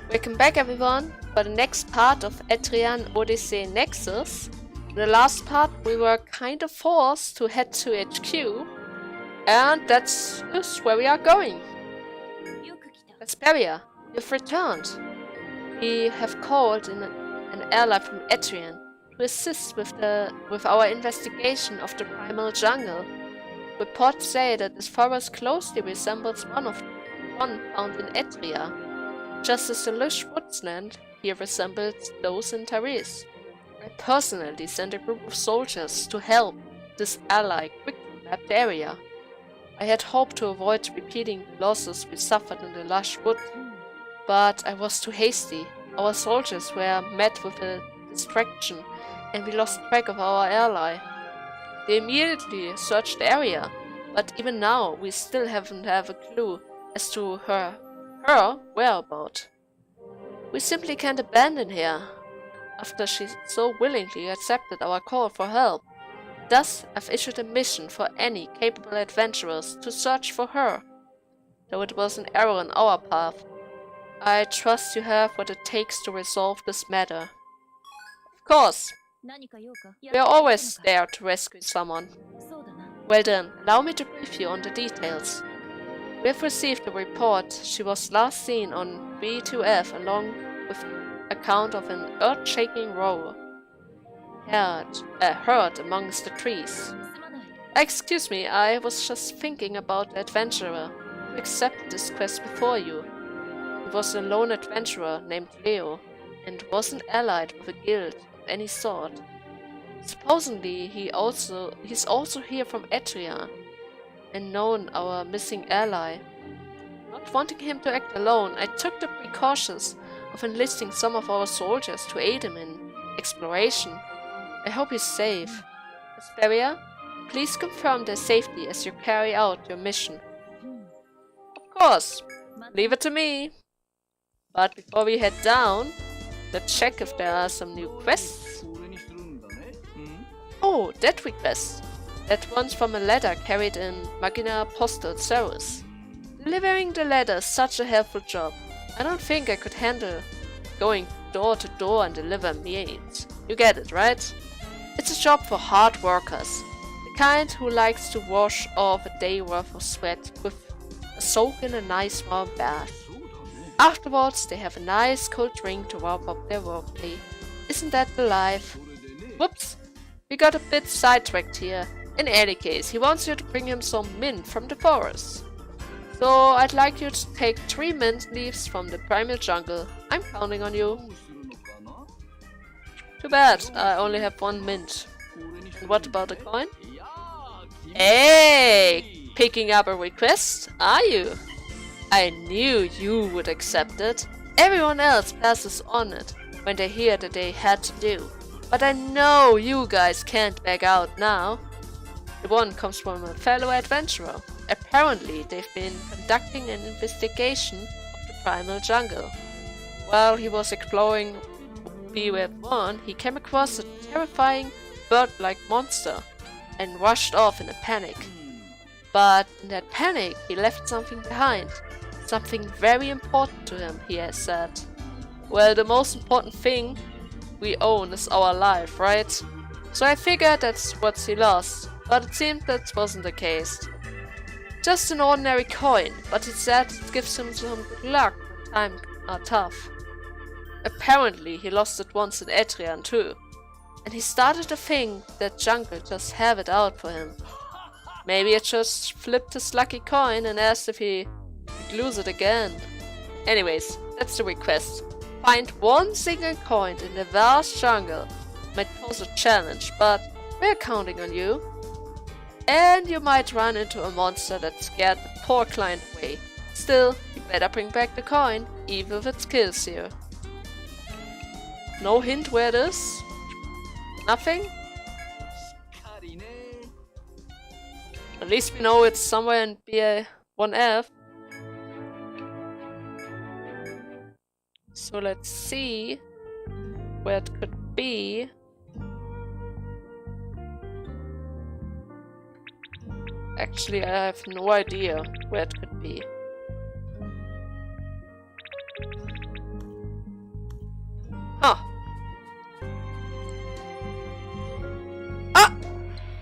Welcome back everyone for the next part of Etrian Odyssey Nexus. In the last part we were kind of forced to head to HQ, and that's just where we are going. Vesperia, you've returned. We have called in an ally from Etrian to assist with our investigation of the primal jungle. Reports say that this forest closely resembles one found in Etria. Just as the lush woodsland here resembles those in Taris. I personally sent a group of soldiers to help this ally quickly map the area. I had hoped to avoid repeating the losses we suffered in the lush wood, but I was too hasty. Our soldiers were met with a distraction, and we lost track of our ally. They immediately searched the area, but even now we still haven't have a clue as to her whereabouts. We simply can't abandon her, after she so willingly accepted our call for help. Thus, I've issued a mission for any capable adventurers to search for her. Though it was an error on our path, I trust you have what it takes to resolve this matter. Of course, we are always there to rescue someone. Well then, allow me to brief you on the details. We have received a report she was last seen on B2F along with account of an earth-shaking roar heard amongst the trees. Excuse me, I was just thinking about the adventurer who accepted this quest before you. He was a lone adventurer named Leo and wasn't allied with a guild of any sort. Supposedly he's also here from Etria and known our missing ally. Not wanting him to act alone, I took the precautions of enlisting some of our soldiers to aid him in exploration. I hope he's safe. Vesperia, please confirm their safety as you carry out your mission. Of course, leave it to me. But before we head down, let's check if there are some new quests. Oh, that request. That one's from a letter carried in Magina Postal Service. Delivering the letter is such a helpful job. I don't think I could handle going door to door and deliver meat. You get it, right? It's a job for hard workers. The kind who likes to wash off a day worth of sweat with a soak in a nice warm bath. Afterwards, they have a nice cold drink to wrap up their workday. Isn't that the life? Whoops! We got a bit sidetracked here. In any case, he wants you to bring him some mint from the forest. So I'd like you to take 3 mint leaves from the primal jungle. I'm counting on you. Too bad, I only have 1 mint. And what about a coin? Hey! Picking up a request, are you? I knew you would accept it. Everyone else passes on it when they hear that they had to do. But I know you guys can't back out now. The one comes from a fellow adventurer. Apparently, they've been conducting an investigation of the primal jungle. While he was exploring B1, he came across a terrifying bird-like monster and rushed off in a panic. But in that panic, he left something behind. Something very important to him, he has said. Well, the most important thing we own is our life, right? So I figured that's what he lost, but it seemed that wasn't the case. Just an ordinary coin, but he said it gives him some good luck when times are tough. Apparently he lost it once in Etrian too, and he started to think that jungle just have it out for him. Maybe it just flipped his lucky coin and asked if he could lose it again. Anyways, that's the request. Find 1 single coin in the vast jungle. Might pose a challenge, but we're counting on you. And you might run into a monster that scared the poor client away. Still, you better bring back the coin, even if it kills you. No hint where it is? Nothing? At least we know it's somewhere in BA1F. So let's see where it could be. Actually, I have no idea where it could be.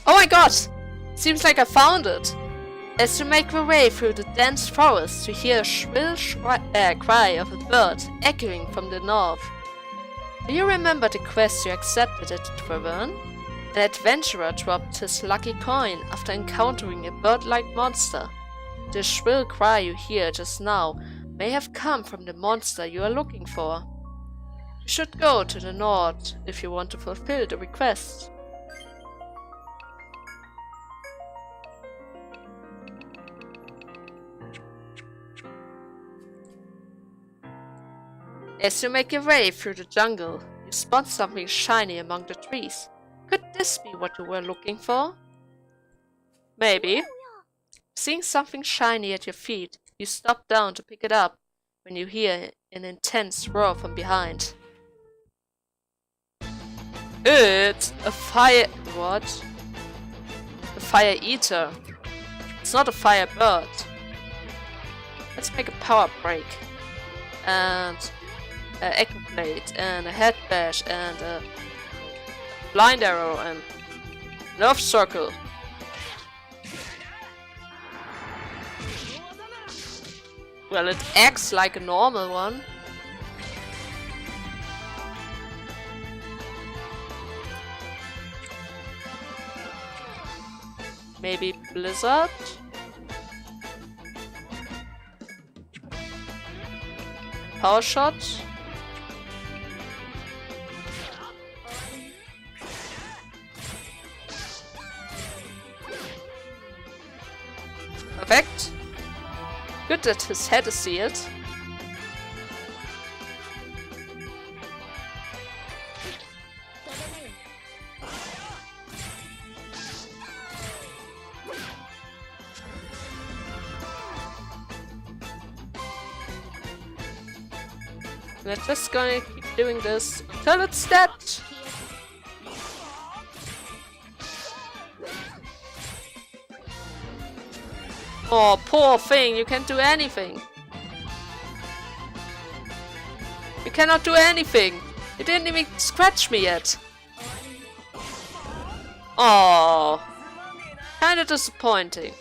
Oh my god! Seems like I found it. As you make your way through the dense forest, you hear a shrill cry of a bird echoing from the north. Do you remember the quest you accepted at the tavern? An adventurer dropped his lucky coin after encountering a bird-like monster. The shrill cry you hear just now may have come from the monster you are looking for. You should go to the north if you want to fulfill the request. As you make your way through the jungle, you spot something shiny among the trees. Could this be what you were looking for? Maybe. Seeing something shiny at your feet, you stop down to pick it up when you hear an intense roar from behind. It's a fire... what? A fire eater. It's not a fire bird. Let's make a power break. And... echo plate, and a head bash, and a blind arrow, and nerve circle. Well, it acts like a normal one. Maybe blizzard? Power shot? Perfect. Good that his head is sealed. We're just gonna keep doing this until it's dead. Oh, poor thing, you can't do anything. You cannot do anything. You didn't even scratch me yet. Oh, kinda disappointing.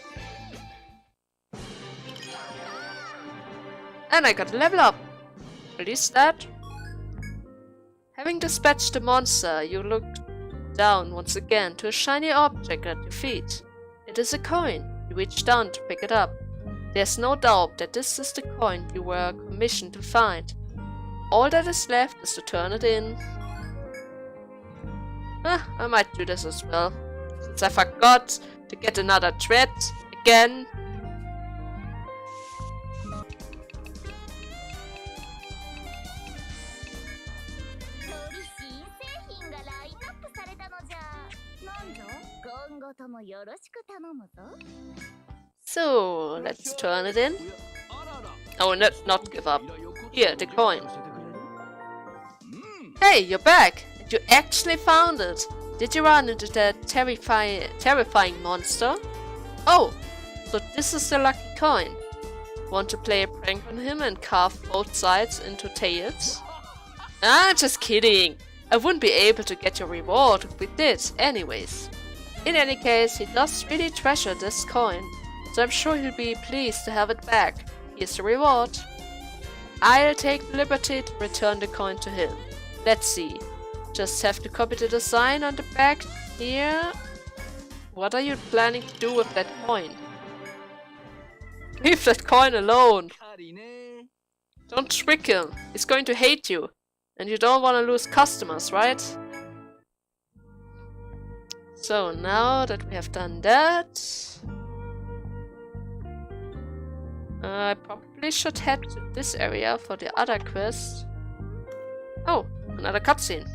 And I got a level up. At least that. Having dispatched the monster, you look down once again to a shiny object at your feet. It is a coin. You reach down to pick it up. There's no doubt that this is the coin you were commissioned to find. All that is left is to turn it in. I might do this as well, since I forgot to get another thread again. So, let's turn it in. Oh, not give up. Here, the coin. Hey, you're back! And you actually found it! Did you run into that terrifying monster? Oh, so this is the lucky coin. Want to play a prank on him and carve both sides into tails? Ah, just kidding! I wouldn't be able to get your reward if we did, anyways. In any case, he does really treasure this coin, so I'm sure he'll be pleased to have it back. Here's the reward. I'll take the liberty to return the coin to him. Let's see. Just have to copy the design on the back here. What are you planning to do with that coin? Leave that coin alone. Don't trick him. He's going to hate you. And you don't want to lose customers, right? So now that we have done that, I probably should head to this area for the other quest. Oh, another cutscene.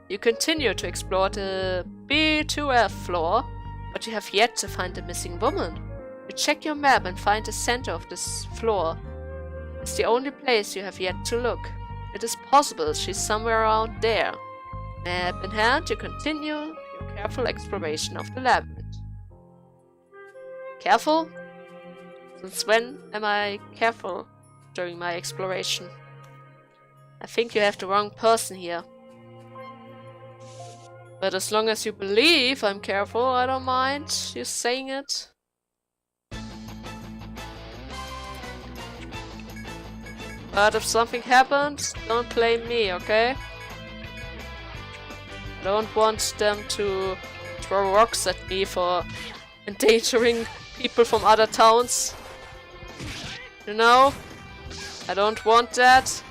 You continue to explore the B2F floor, but you have yet to find the missing woman. You check your map and find the center of this floor. It's the only place you have yet to look. It is possible she's somewhere around there. Map in hand, you continue your careful exploration of the labyrinth. Careful? Since when am I careful during my exploration? I think you have the wrong person here. But as long as you believe I'm careful, I don't mind you saying it. But if something happens, don't blame me, okay? I don't want them to throw rocks at me for endangering people from other towns. You know? I don't want that.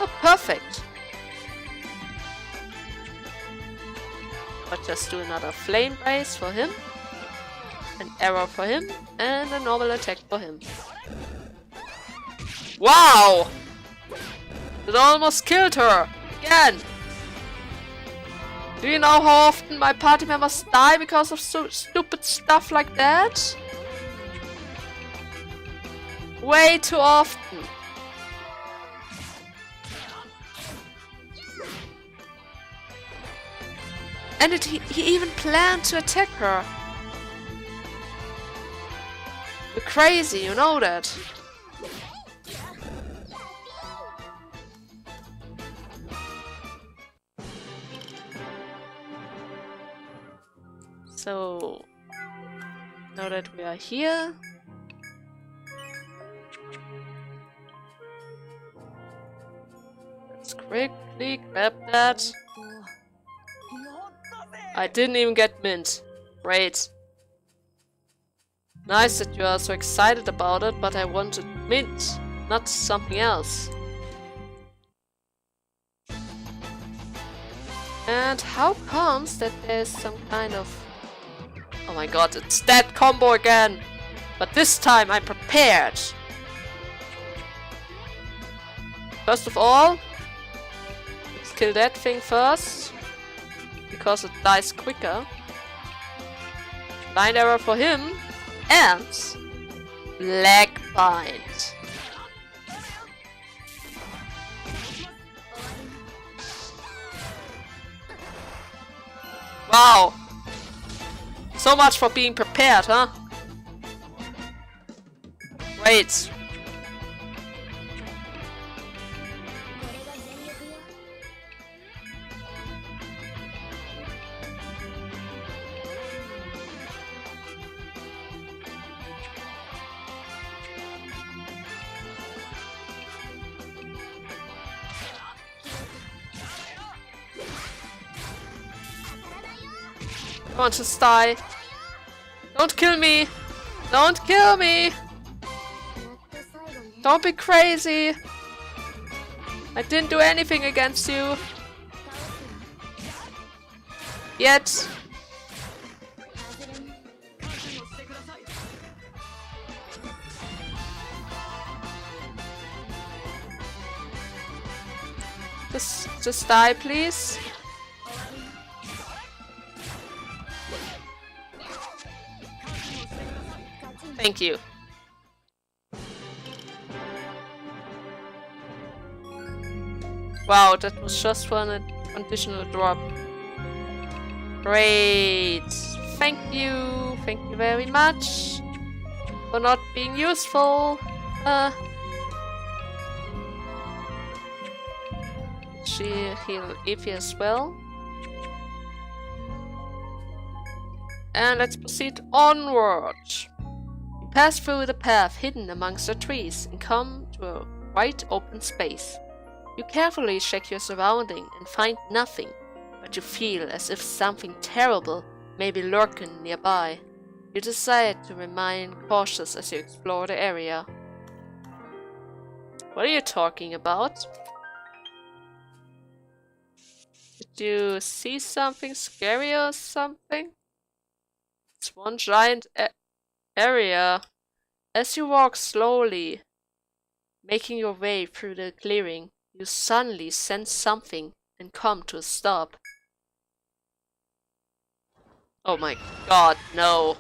Oh, perfect. But just do another flame race for him. An arrow for him. And a normal attack for him. Wow! It almost killed her! Again! Do you know how often my party members die because of stupid stuff like that? Way too often. And he even planned to attack her. You're crazy, you know that. So, now that we are here, let's quickly grab that. I didn't even get mint. Great. Nice that you are so excited about it, but I wanted mint, not something else. And how comes that there's some kind of... Oh my god, it's that combo again! But this time I'm prepared! First of all, let's kill that thing first. Because it dies quicker. Blind arrow for him. And Black Bind. Wow! So much for being prepared, huh? Great. Come on, just die. Don't kill me! Don't kill me! Don't be crazy! I didn't do anything against you. Yet. Just die, please. Thank you. Wow, that was just for an additional drop. Great. Thank you. Thank you very much for not being useful. She heal Evie as well. And let's proceed onward. You pass through the path hidden amongst the trees and come to a wide open space. You carefully check your surrounding and find nothing, but you feel as if something terrible may be lurking nearby. You decide to remain cautious as you explore the area. What are you talking about? Did you see something scary or something? It's one giant area. As you walk slowly, making your way through the clearing, you suddenly sense something and come to a stop. Oh my god, no.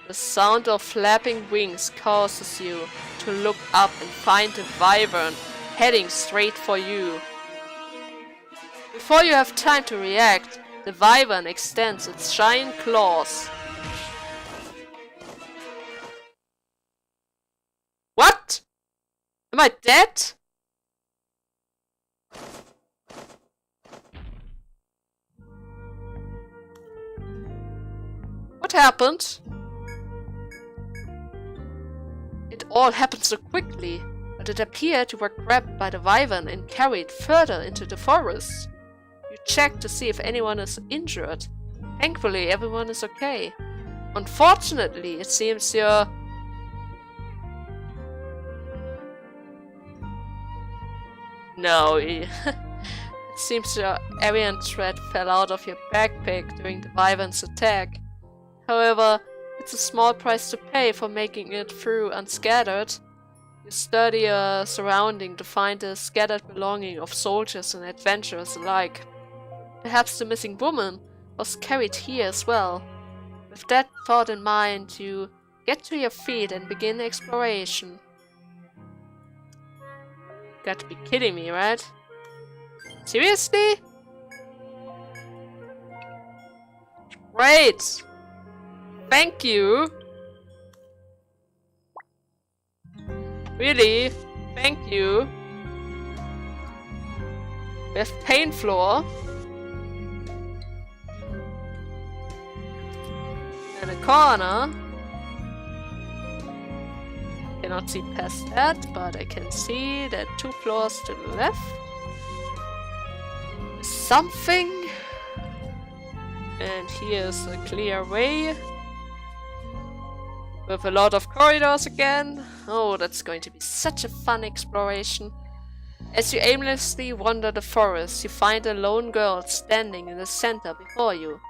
The sound of flapping wings causes you to look up and find a wyvern heading straight for you. Before you have time to react, the wyvern extends its giant claws. What? Am I dead? What happened? It all happened so quickly, but it appeared you were grabbed by the wyvern and carried further into the forest. You checked to see if anyone is injured. Thankfully, everyone is okay. Unfortunately, it seems you're... No, it seems your Etrian thread fell out of your backpack during the wyvern's attack. However, it's a small price to pay for making it through unscattered. You study your surrounding to find the scattered belonging of soldiers and adventurers alike. Perhaps the missing woman was carried here as well. With that thought in mind, you get to your feet and begin exploration. Got to be kidding me, right? Seriously? Great! Thank you! Really? Thank you. We have paint floor. And a corner. Cannot see past that, but I can see that 2 floors to the left. Something. And here's a clear way. With a lot of corridors again. Oh, that's going to be such a fun exploration. As you aimlessly wander the forest, you find a lone girl standing in the center before you.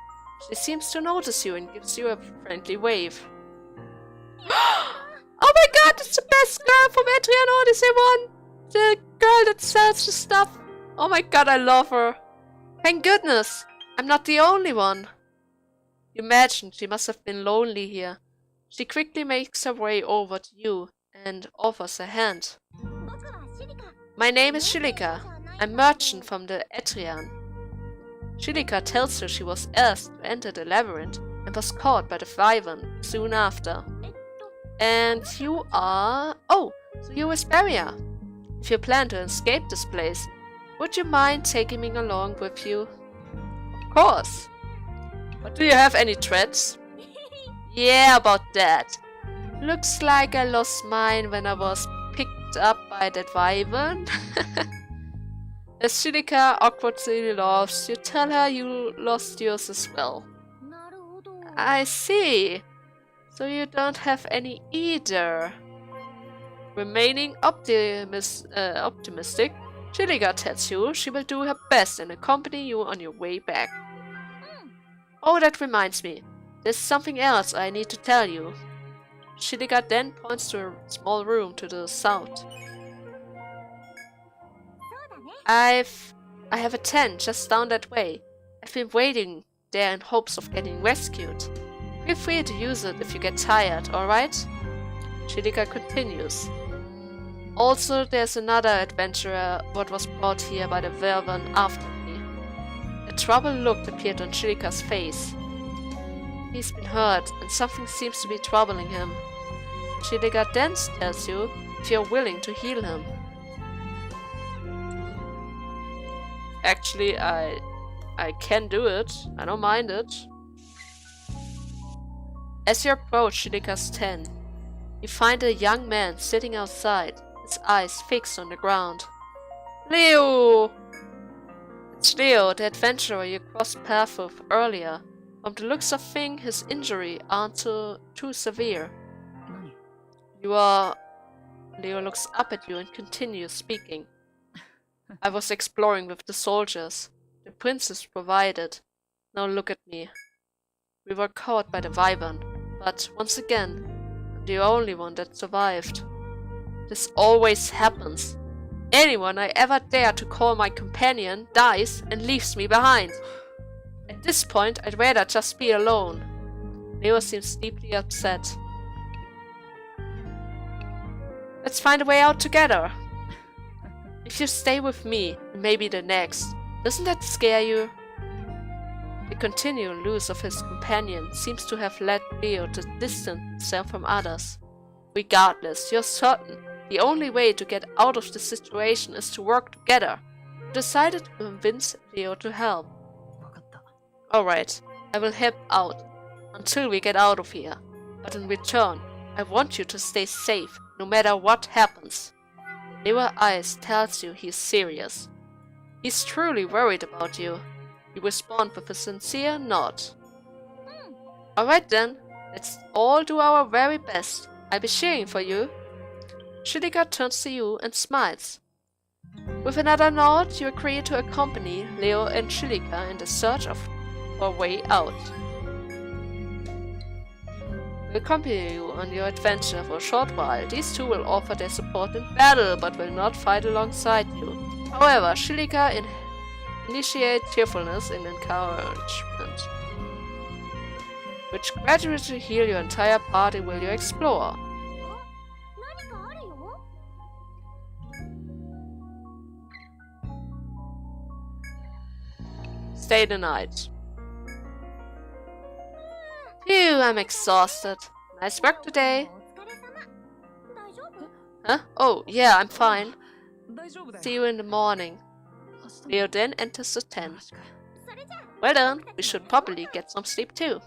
She seems to notice you and gives you a friendly wave. Oh my god, it's the best girl from Etrian Odyssey 1! The girl that sells the stuff. Oh my god, I love her. Thank goodness, I'm not the only one. You imagine she must have been lonely here. She quickly makes her way over to you and offers a hand. My name is Shilika. I'm merchant from the Etrian. Shilika tells her she was asked to enter the labyrinth and was caught by the wyvern soon after. And you are... Oh, so you're Vesperia. If you plan to escape this place, would you mind taking me along with you? Of course. But do you have any threats? Yeah, about that. Looks like I lost mine when I was picked up by that wyvern. As Shilika awkwardly laughs, you tell her you lost yours as well. I see. So you don't have any either. Remaining optimistic, Shilika tells you she will do her best and accompany you on your way back. Oh, that reminds me. There's something else I need to tell you. Shilika then points to a small room to the south. I have a tent just down that way. I've been waiting there in hopes of getting rescued. Feel free to use it if you get tired, alright? Shilika continues. Also, there's another adventurer what was brought here by the wyvern after me. A troubled look appeared on Shilika's face. He's been hurt, and something seems to be troubling him. Shilika then tells you if you're willing to heal him. Actually, I can do it. I don't mind it. As you approach Shilika's tent, you find a young man sitting outside, his eyes fixed on the ground. Leo! It's Leo, the adventurer you crossed paths with earlier. From the looks of things, his injuries aren't too severe. Leo looks up at you and continues speaking. I was exploring with the soldiers. The princess provided. Now look at me. We were caught by the wyvern, but once again, I'm the only one that survived. This always happens. Anyone I ever dare to call my companion dies and leaves me behind. At this point, I'd rather just be alone. Leo seems deeply upset. Let's find a way out together. If you stay with me, and maybe the next, doesn't that scare you? The continual loss of his companion seems to have led Leo to distance himself from others. Regardless, you're certain the only way to get out of the situation is to work together. You decided to convince Leo to help. Alright, I will help out until we get out of here. But in return, I want you to stay safe, no matter what happens. Leo's eyes tells you he's serious. He's truly worried about you. You respond with a sincere nod. Alright then, let's all do our very best. I'll be cheering for you. Shilika turns to you and smiles. With another nod, you agree to accompany Leo and Shilika in the search for a way out. We'll accompany you on your adventure for a short while. These two will offer their support in battle, but will not fight alongside you. However, Shilika initiates cheerfulness and encouragement, which gradually heal your entire party while you explore. Stay the night. Phew, I'm exhausted. Nice work today. Huh? Oh, yeah, I'm fine. See you in the morning. Leo then enters the tent. Well done, we should probably get some sleep too.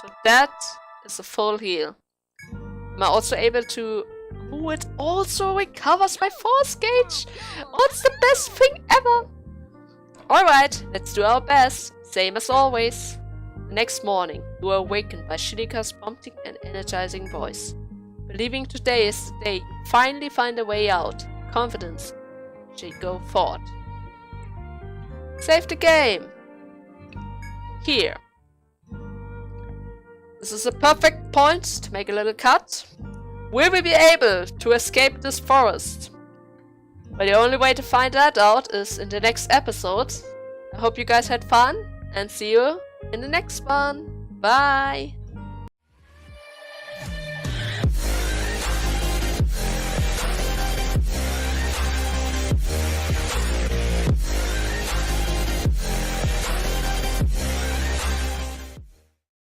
So that is a full heal. Am I also able to... Oh, it also recovers my force gauge! Oh, it's the best thing ever! Alright, let's do our best. Same as always. The next morning, you are awakened by Shilika's prompting and energizing voice. Believing today is the day you finally find a way out. Confidence. She go forward. Save the game! Here. This is a perfect point to make a little cut. Will we be able to escape this forest? Well, the only way to find that out is in the next episode. I hope you guys had fun and see you in the next one. Bye!